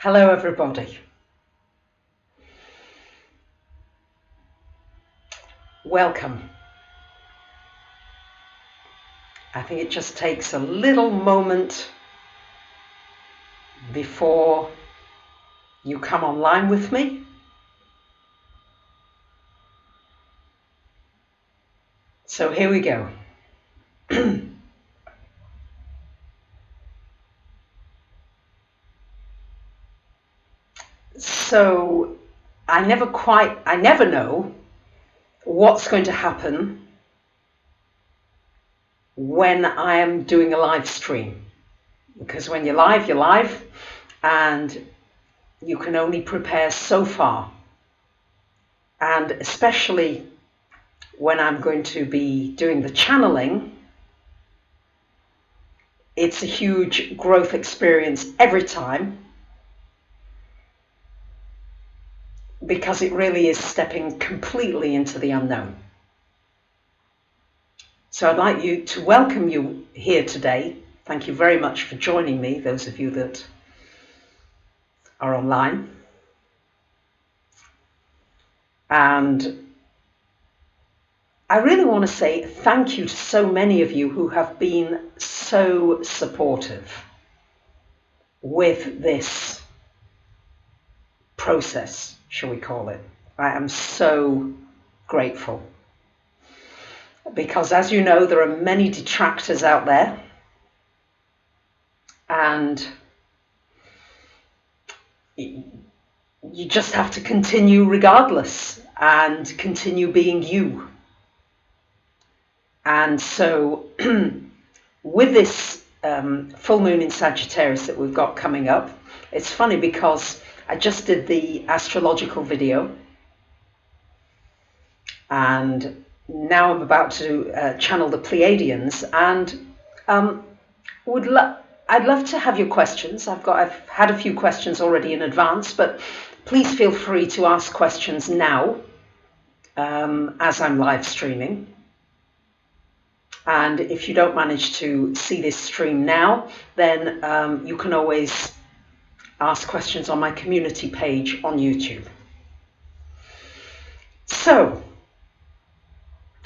Hello everybody. Welcome. I think it just takes a little moment before you come online with me. So here we go. So I never know what's going to happen when I am doing a live stream. Because when you're live, and you can only prepare so far. And especially when I'm going to be doing the channeling, it's a huge growth experience every time, because it really is stepping completely into the unknown. So I'd like to welcome you here today. Thank you very much for joining me, those of you that are online. And I really want to say thank you to so many of you who have been so supportive with this process, shall we call it. I am so grateful. Because as you know, there are many detractors out there. And you just have to continue regardless and continue being you. And so with this full moon in Sagittarius that we've got coming up, it's funny because I just did the astrological video, and now I'm about to channel the Pleiadians, and I'd love to have your questions. I've had a few questions already in advance, but please feel free to ask questions now as I'm live streaming. And if you don't manage to see this stream now, then you can always ask questions on my community page on YouTube. So,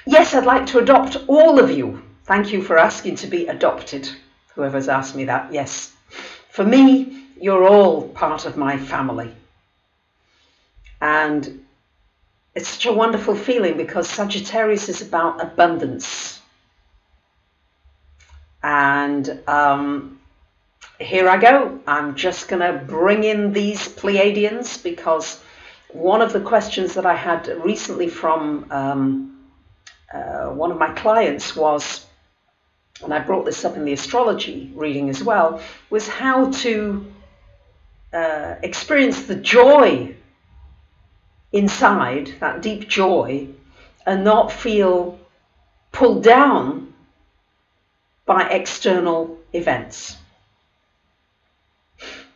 yes, I'd like to adopt all of you. Thank you for asking to be adopted. Whoever's asked me that, yes. For me, you're all part of my family. And it's such a wonderful feeling because Sagittarius is about abundance. And here I go. I'm just going to bring in these Pleiadians because one of the questions that I had recently from one of my clients was, and I brought this up in the astrology reading as well, was how to experience the joy inside, that deep joy, and not feel pulled down by external events.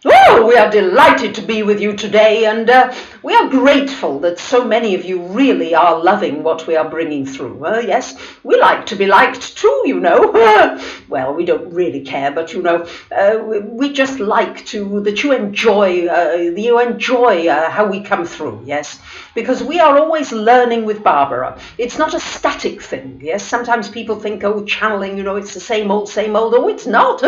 Oh, we are delighted to be with you today, and we are grateful that so many of you really are loving what we are bringing through. Yes, we like to be liked too, you know. Well, we don't really care, but you know, we just like that you enjoy how we come through. Yes, because we are always learning with Barbara. It's not a static thing. Yes, sometimes people think, oh, channeling, you know, it's the same old, same old. Oh, it's not.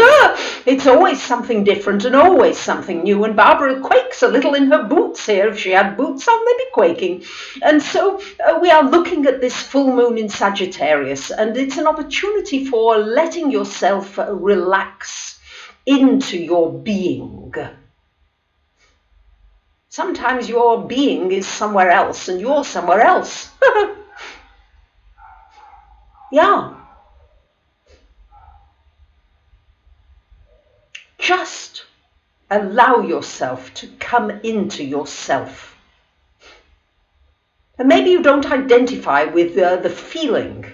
It's always something different and always something new, and Barbara quakes a little in her boots here. If she had boots on, they'd be quaking. And so we are looking at this full moon in Sagittarius, and it's an opportunity for letting yourself relax into your being. Sometimes your being is somewhere else and you're somewhere else. Yeah. Just allow yourself to come into yourself. And maybe you don't identify with the feeling.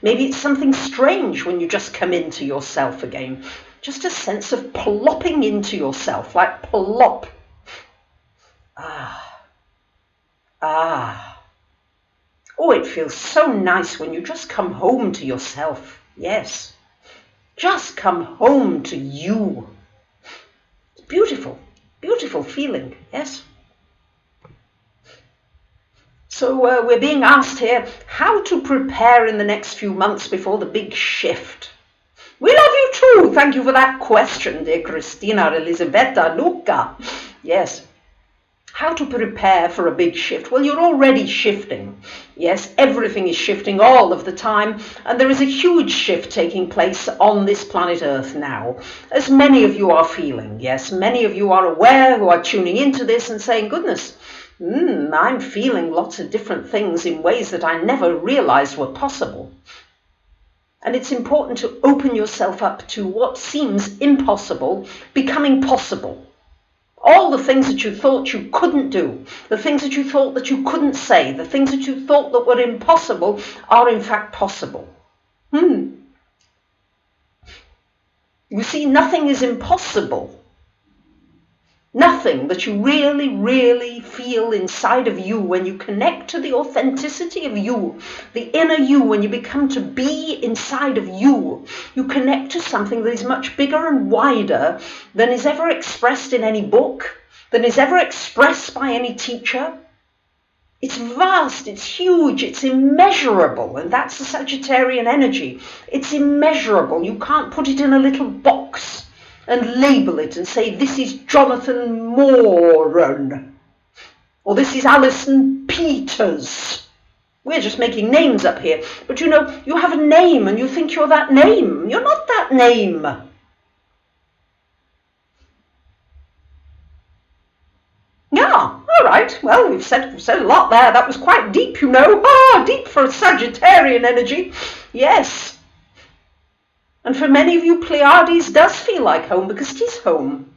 Maybe it's something strange when you just come into yourself again. Just a sense of plopping into yourself, like plop. Oh, it feels so nice when you just come home to yourself. Yes. Just come home to you. It's beautiful. Beautiful feeling, yes? So we're being asked here how to prepare in the next few months before the big shift. We love you too. Thank you for that question, dear Christina, Elisabetta, Luca. Yes. How to prepare for a big shift? Well, you're already shifting. Yes, everything is shifting all of the time, and there is a huge shift taking place on this planet Earth now, as many of you are feeling. Yes, many of you are aware who are tuning into this and saying, goodness, I'm feeling lots of different things in ways that I never realized were possible. And it's important to open yourself up to what seems impossible becoming possible. All the things that you thought you couldn't do, the things that you thought that you couldn't say, the things that you thought that were impossible are in fact possible. You see, nothing is impossible. Nothing that you really, really feel inside of you when you connect to the authenticity of you, the inner you, when you become to be inside of you, you connect to something that is much bigger and wider than is ever expressed in any book, than is ever expressed by any teacher. It's vast, it's huge, it's immeasurable, and that's the Sagittarian energy. It's immeasurable. You can't put it in a little box and label it and say, this is Jonathan Moran, or this is Alison Peters. We're just making names up here. But you know, you have a name and you think you're that name. You're not that name. Yeah, all right. Well, we've said a lot there. That was quite deep, you know. Deep for a Sagittarian energy. Yes. And for many of you, Pleiades does feel like home because it is home.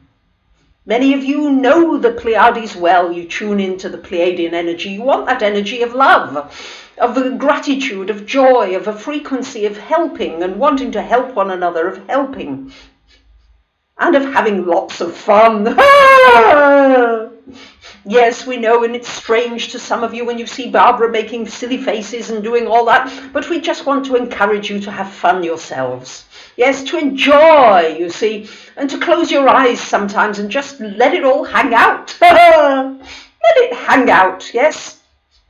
Many of you know the Pleiades well. You tune into the Pleiadian energy. You want that energy of love, of gratitude, of joy, of a frequency of helping and wanting to help one another, of helping, and of having lots of fun. Yes, we know, and it's strange to some of you when you see Barbara making silly faces and doing all that, but we just want to encourage you to have fun yourselves. Yes, to enjoy, you see, and to close your eyes sometimes and just let it all hang out. Let it hang out, yes.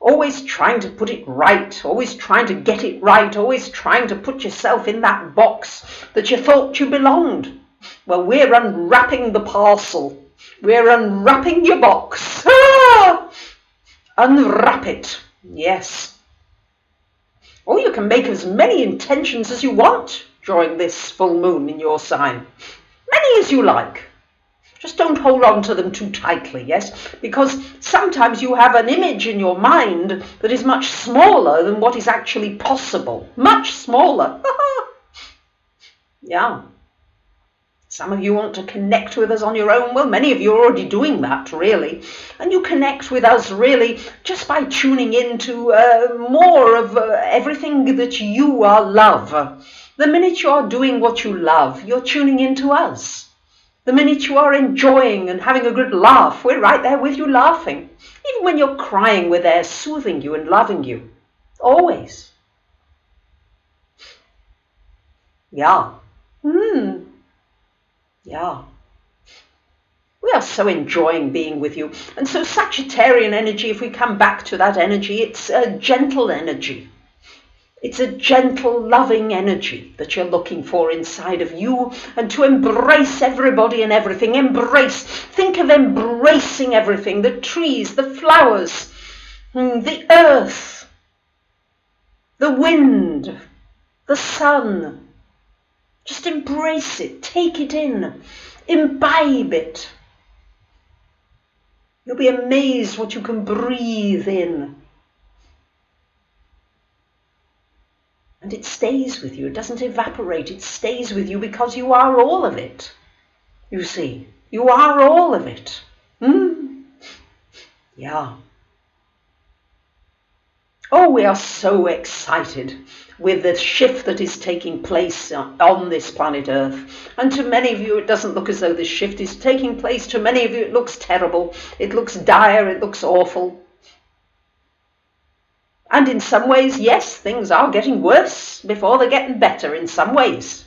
Always trying to put it right, always trying to get it right, always trying to put yourself in that box that you thought you belonged. Well, we're unwrapping the parcel. We're unwrapping your box. Unwrap it, yes. Or you can make as many intentions as you want during this full moon in your sign. Many as you like. Just don't hold on to them too tightly, yes? Because sometimes you have an image in your mind that is much smaller than what is actually possible. Much smaller. Yeah. Some of you want to connect with us on your own. Well, many of you are already doing that, really. And you connect with us, really, just by tuning into more of everything that you are love. The minute you are doing what you love, you're tuning into us. The minute you are enjoying and having a good laugh, we're right there with you laughing. Even when you're crying, we're there soothing you and loving you. Always. Yeah. Yeah. We are so enjoying being with you. And so Sagittarian energy, if we come back to that energy, it's a gentle energy. It's a gentle, loving energy that you're looking for inside of you, and to embrace everybody and everything. Embrace. Think of embracing everything. The trees, the flowers, the earth, the wind, the sun. Just embrace it. Take it in. Imbibe it. You'll be amazed what you can breathe in. And it stays with you. It doesn't evaporate. It stays with you because you are all of it. You see, you are all of it. Yeah. Oh, we are so excited with the shift that is taking place on this planet Earth. And to many of you, it doesn't look as though this shift is taking place. To many of you, it looks terrible. It looks dire. It looks awful. And in some ways, yes, things are getting worse before they're getting better in some ways.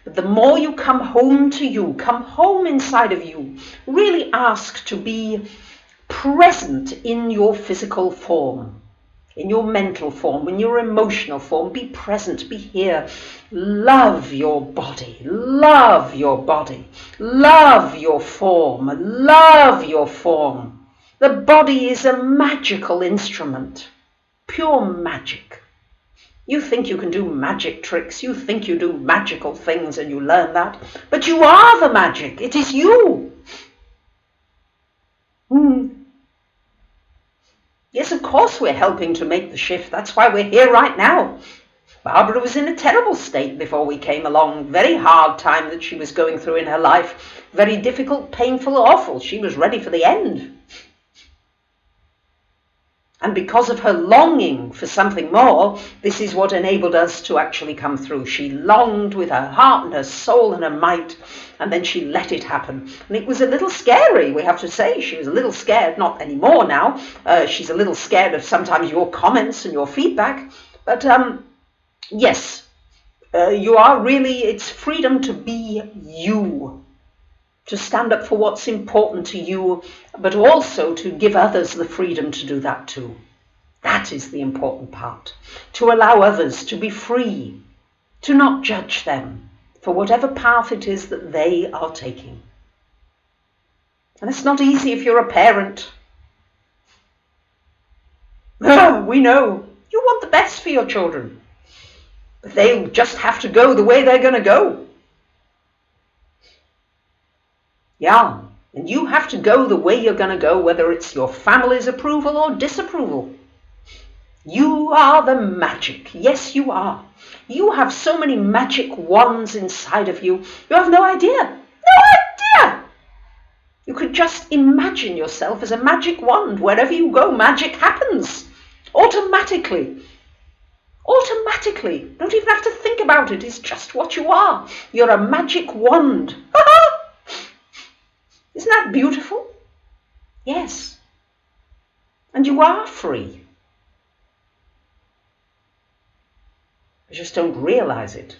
But the more you come home to you, come home inside of you, really ask to be present in your physical form, in your mental form, in your emotional form. Be present, be here. Love your body, love your body, love your form, love your form. The body is a magical instrument, pure magic. You think you can do magic tricks, you think you do magical things and you learn that, but you are the magic, it is you. Yes, of course we're helping to make the shift, that's why we're here right now. Barbara was in a terrible state before we came along, very hard time that she was going through in her life, very difficult, painful, awful. She was ready for the end. And because of her longing for something more, this is what enabled us to actually come through. She longed with her heart and her soul and her might, and then she let it happen. And it was a little scary, we have to say. She was a little scared, not anymore now. She's a little scared of sometimes your comments and your feedback. But yes, you are really, it's freedom to be you, to stand up for what's important to you, but also to give others the freedom to do that too. That is the important part, to allow others to be free, to not judge them for whatever path it is that they are taking. And it's not easy if you're a parent. We know you want the best for your children, but they just have to go the way they're going to go. Yeah, and you have to go the way you're going to go, whether it's your family's approval or disapproval. You are the magic. Yes, you are. You have so many magic wands inside of you. You have no idea. No idea. You could just imagine yourself as a magic wand. Wherever you go, magic happens. Automatically. Automatically. Don't even have to think about it. It's just what you are. You're a magic wand. Isn't that beautiful? Yes. And you are free. You just don't realize it.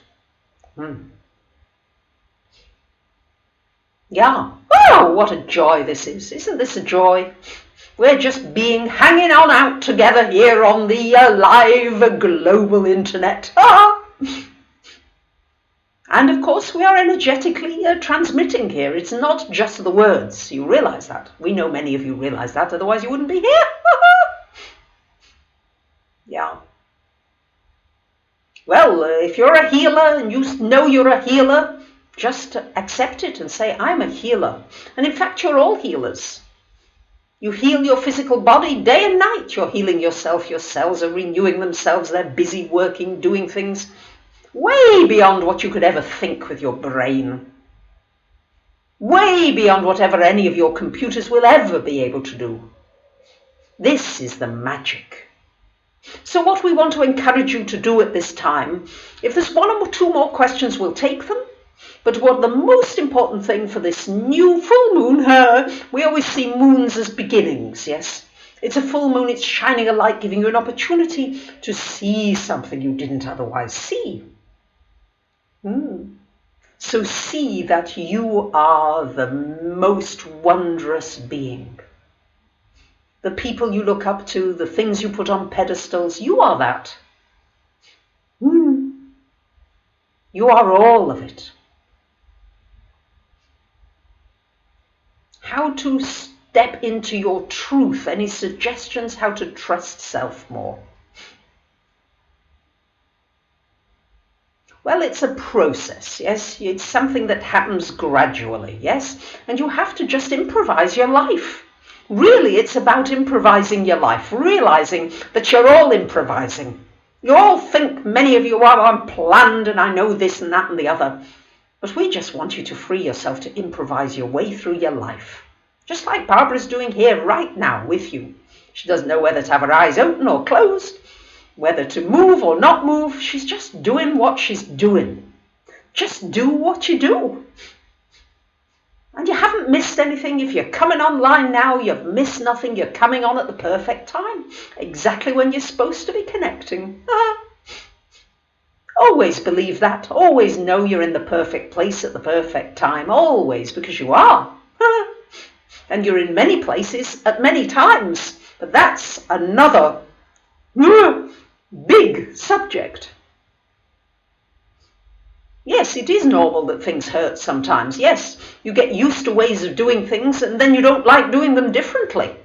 Yeah. Oh, what a joy this is. Isn't this a joy? We're just hanging on out together here on the live global internet. And of course we are energetically transmitting here. It's not just the words. You realize that. We know many of you realize that, otherwise you wouldn't be here. Yeah. Well, if you're a healer and you know you're a healer, just accept it and say, I'm a healer. And in fact, you're all healers. You heal your physical body day and night. You're healing yourself. Your cells are renewing themselves. They're busy working, doing things way beyond what you could ever think with your brain. Way beyond whatever any of your computers will ever be able to do. This is the magic. So what we want to encourage you to do at this time, if there's one or two more questions, we'll take them. But what the most important thing for this new full moon, we always see moons as beginnings, yes? It's a full moon, it's shining a light, giving you an opportunity to see something you didn't otherwise see. So see that you are the most wondrous being. The people you look up to, the things you put on pedestals, you are that. You are all of it. How to step into your truth? Any suggestions how to trust self more? Well, it's a process, yes? It's something that happens gradually, yes? And you have to just improvise your life. Really, it's about improvising your life, realizing that you're all improvising. You all think, many of you are unplanned and I know this and that and the other. But we just want you to free yourself to improvise your way through your life. Just like Barbara's doing here right now with you. She doesn't know whether to have her eyes open or closed, whether to move or not move. She's just doing what she's doing. Just do what you do. And you haven't missed anything. If you're coming online now, you've missed nothing. You're coming on at the perfect time. Exactly when you're supposed to be connecting. Always believe that. Always know you're in the perfect place at the perfect time. Always, because you are. And you're in many places at many times. But that's another big subject. Yes, it is normal that things hurt sometimes. Yes, you get used to ways of doing things and then you don't like doing them differently.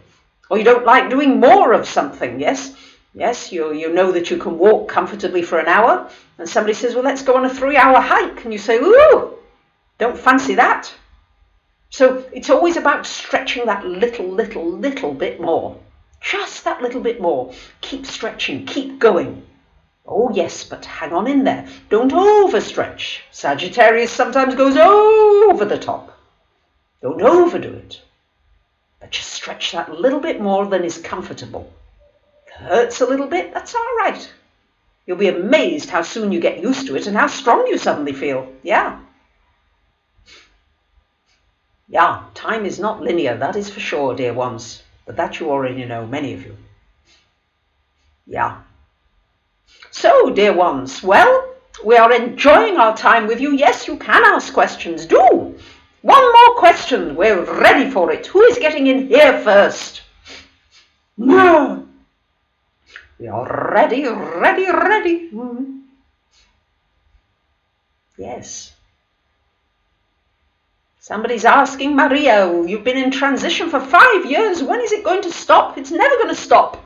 Or you don't like doing more of something, yes? Yes, you know that you can walk comfortably for an hour and somebody says, well, let's go on a 3-hour hike. And you say, ooh, don't fancy that. So it's always about stretching that little bit more. Just that little bit more. Keep stretching, keep going. Oh yes, but hang on in there. Don't overstretch. Sagittarius sometimes goes over the top. Don't overdo it. But just stretch that little bit more than is comfortable. If it hurts a little bit, that's all right. You'll be amazed how soon you get used to it and how strong you suddenly feel. Yeah. Yeah, time is not linear, that is for sure, dear ones. But that you already know, many of you. Yeah. So, dear ones, well, we are enjoying our time with you. Yes, you can ask questions. Do. One more question. We're ready for it. Who is getting in here first? No. We are ready. Yes. Somebody's asking, Maria, you've been in transition for 5 years. When is it going to stop? It's never going to stop.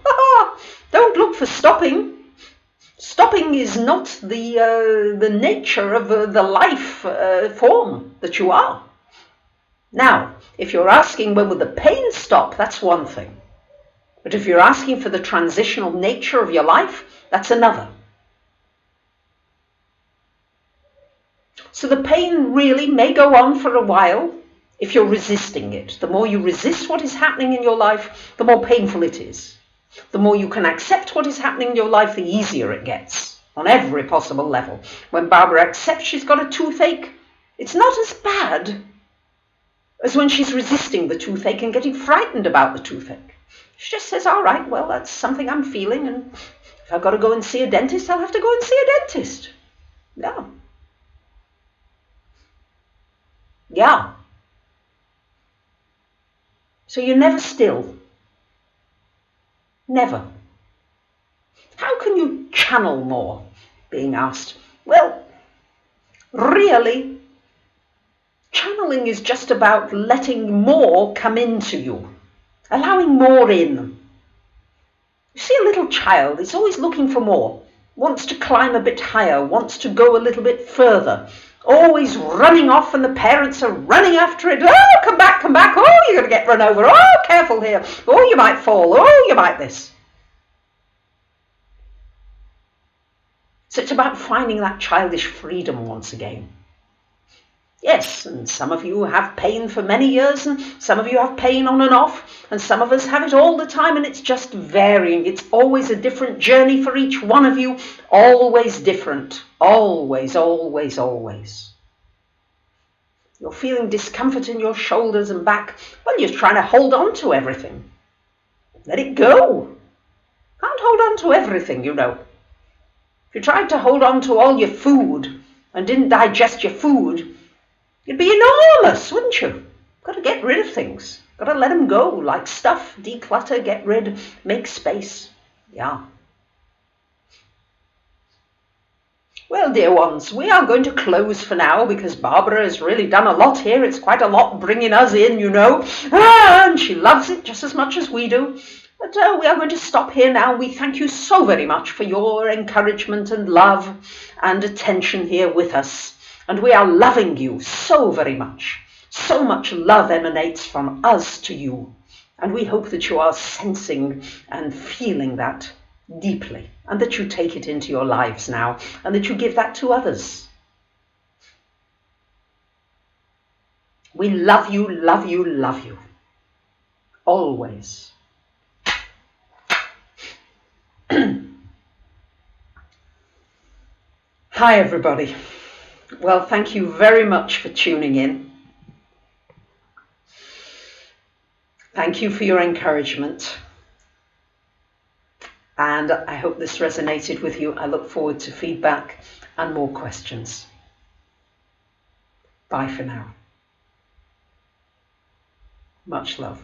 Don't look for stopping. Stopping is not the nature of the life form that you are. Now, if you're asking when will the pain stop, that's one thing. But if you're asking for the transitional nature of your life, that's another. So the pain really may go on for a while if you're resisting it. The more you resist what is happening in your life, the more painful it is. The more you can accept what is happening in your life, the easier it gets on every possible level. When Barbara accepts she's got a toothache, it's not as bad as when she's resisting the toothache and getting frightened about the toothache. She just says, all right, well, that's something I'm feeling, and if I've got to go and see a dentist, I'll have to go and see a dentist. Yeah. Yeah. So you're never still. Never. How can you channel more? Being asked. Well, really, channeling is just about letting more come into you, allowing more in. You see a little child, it's always looking for more, wants to climb a bit higher, wants to go a little bit further, always running off, and the parents are running after it. Oh, come back, oh, you're going to get run over, oh, careful here, oh, you might fall, oh, you might this. So it's about finding that childish freedom once again. Yes, and some of you have pain for many years, and some of you have pain on and off, and some of us have it all the time, and it's just varying. It's always a different journey for each one of you, always different, always. You're feeling discomfort in your shoulders and back. Well, you're trying to hold on to everything. Let it go. Can't hold on to everything, you know. If you tried to hold on to all your food and didn't digest your food, you'd be enormous, wouldn't you? Got to get rid of things. Got to let them go, like stuff. Declutter, get rid, make space. Yeah. Well, dear ones, we are going to close for now because Barbara has really done a lot here. It's quite a lot bringing us in, you know. And she loves it just as much as we do. But we are going to stop here now. We thank you so very much for your encouragement and love and attention here with us. And we are loving you so very much. So much love emanates from us to you. And we hope that you are sensing and feeling that deeply, and that you take it into your lives now, and that you give that to others. We love you, love you, love you. Always. Hi, everybody. Well, thank you very much for tuning in. Thank you for your encouragement. And I hope this resonated with you. I look forward to feedback and more questions. Bye for now. Much love.